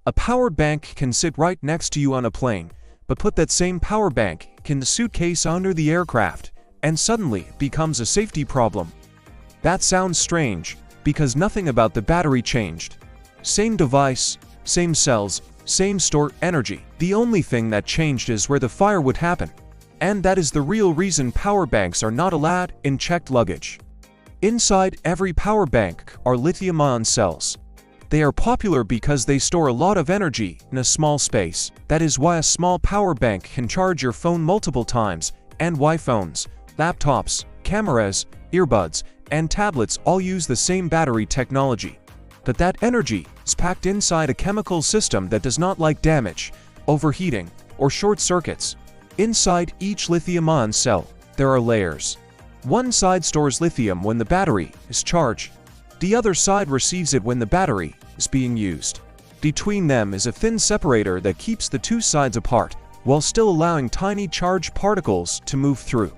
A power bank can sit right next to you on a plane, but put that same power bank in the suitcase under the aircraft, and suddenly it becomes a safety problem. That sounds strange, because nothing about the battery changed. Same device, same cells, same stored energy. The only thing that changed is where the fire would happen. And that is the real reason power banks are not allowed in checked luggage. Inside every power bank are lithium-ion cells. They are popular because they store a lot of energy in a small space. That is why a small power bank can charge your phone multiple times, and why phones, laptops, cameras, earbuds, and tablets all use the same battery technology. But that energy is packed inside a chemical system that does not like damage, overheating, or short circuits. Inside each lithium-ion cell, there are layers. One side stores lithium when the battery is charged. The other side receives it when the battery is being used. Between them is a thin separator that keeps the two sides apart, while still allowing tiny charged particles to move through.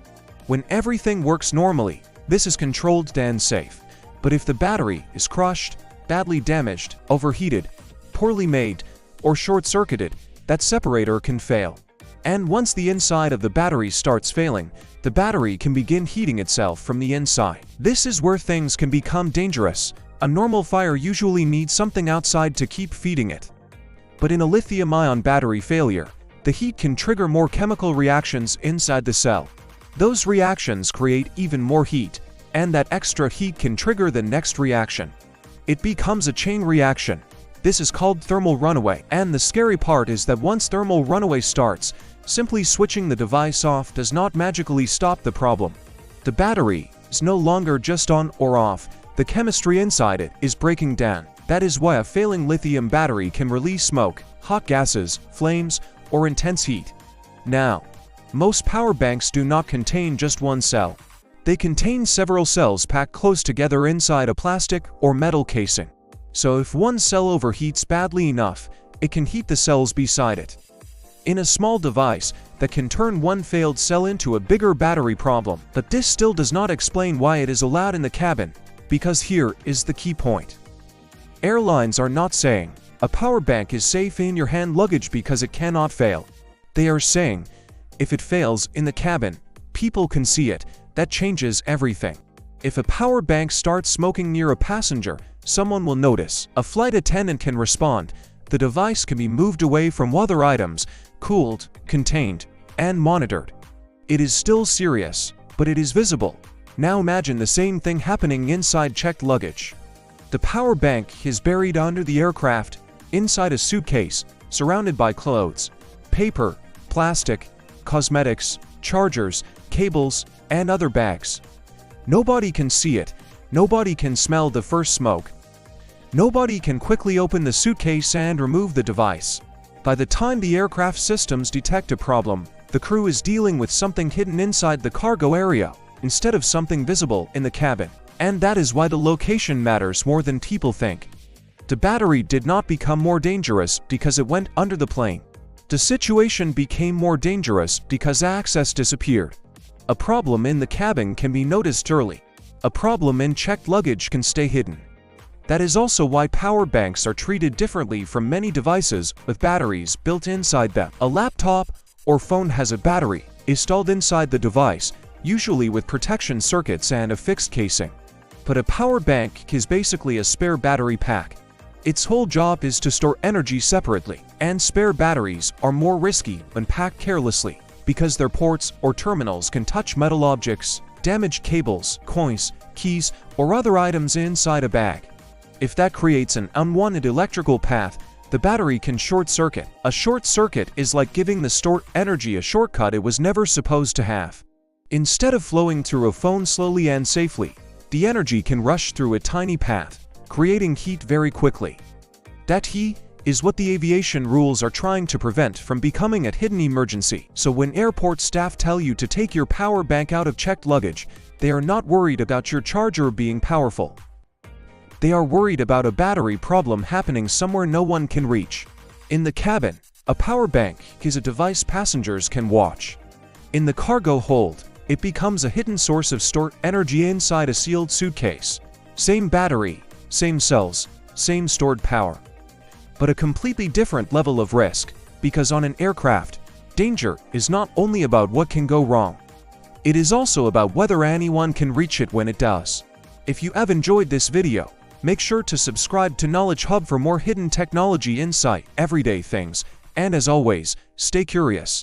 When everything works normally, this is controlled and safe. But if the battery is crushed, badly damaged, overheated, poorly made, or short-circuited, that separator can fail. And once the inside of the battery starts failing, the battery can begin heating itself from the inside. This is where things can become dangerous. A normal fire usually needs something outside to keep feeding it. But in a lithium-ion battery failure, the heat can trigger more chemical reactions inside the cell. Those reactions create even more heat, and that extra heat can trigger the next reaction. It becomes a chain reaction. This is called thermal runaway, and the scary part is that once thermal runaway starts, simply switching the device off does not magically stop the problem. The battery is no longer just on or off, the chemistry inside it is breaking down. That is why a failing lithium battery can release smoke, hot gases, flames, or intense heat. Now, most power banks do not contain just one cell. They contain several cells packed close together inside a plastic or metal casing. So if one cell overheats badly enough, it can heat the cells beside it. In a small device that can turn one failed cell into a bigger battery problem. But this still does not explain why it is allowed in the cabin, because here is the key point. Airlines are not saying a power bank is safe in your hand luggage because it cannot fail. They are saying, if it fails in the cabin, people can see it. That changes everything. If a power bank starts smoking near a passenger, someone will notice. A flight attendant can respond. The device can be moved away from other items, cooled, contained, and monitored. It is still serious, but it is visible. Now imagine the same thing happening inside checked luggage. The power bank is buried under the aircraft, inside a suitcase, surrounded by clothes, paper, plastic, cosmetics, chargers, cables, and other bags. Nobody can see it. Nobody can smell the first smoke. Nobody can quickly open the suitcase and remove the device. By the time the aircraft systems detect a problem, the crew is dealing with something hidden inside the cargo area, instead of something visible in the cabin. And that is why the location matters more than people think. The battery did not become more dangerous because it went under the plane. The situation became more dangerous because access disappeared. A problem in the cabin can be noticed early. A problem in checked luggage can stay hidden. That is also why power banks are treated differently from many devices with batteries built inside them. A laptop or phone has a battery installed inside the device, usually with protection circuits and a fixed casing. But a power bank is basically a spare battery pack. Its whole job is to store energy separately, and spare batteries are more risky when packed carelessly, because their ports or terminals can touch metal objects, damage cables, coins, keys, or other items inside a bag. If that creates an unwanted electrical path, the battery can short-circuit. A short circuit is like giving the stored energy a shortcut it was never supposed to have. Instead of flowing through a phone slowly and safely, the energy can rush through a tiny path, creating heat very quickly. That heat is what the aviation rules are trying to prevent from becoming a hidden emergency. So when airport staff tell you to take your power bank out of checked luggage, they are not worried about your charger being powerful. They are worried about a battery problem happening somewhere no one can reach. In the cabin, a power bank is a device passengers can watch. In the cargo hold, it becomes a hidden source of stored energy inside a sealed suitcase. Same battery, same cells, same stored power. but a completely different level of risk, because on an aircraft, danger is not only about what can go wrong. It is also about whether anyone can reach it when it does. If you have enjoyed this video, make sure to subscribe to Knowledge Hub for more hidden technology insight, everyday things, and as always, stay curious.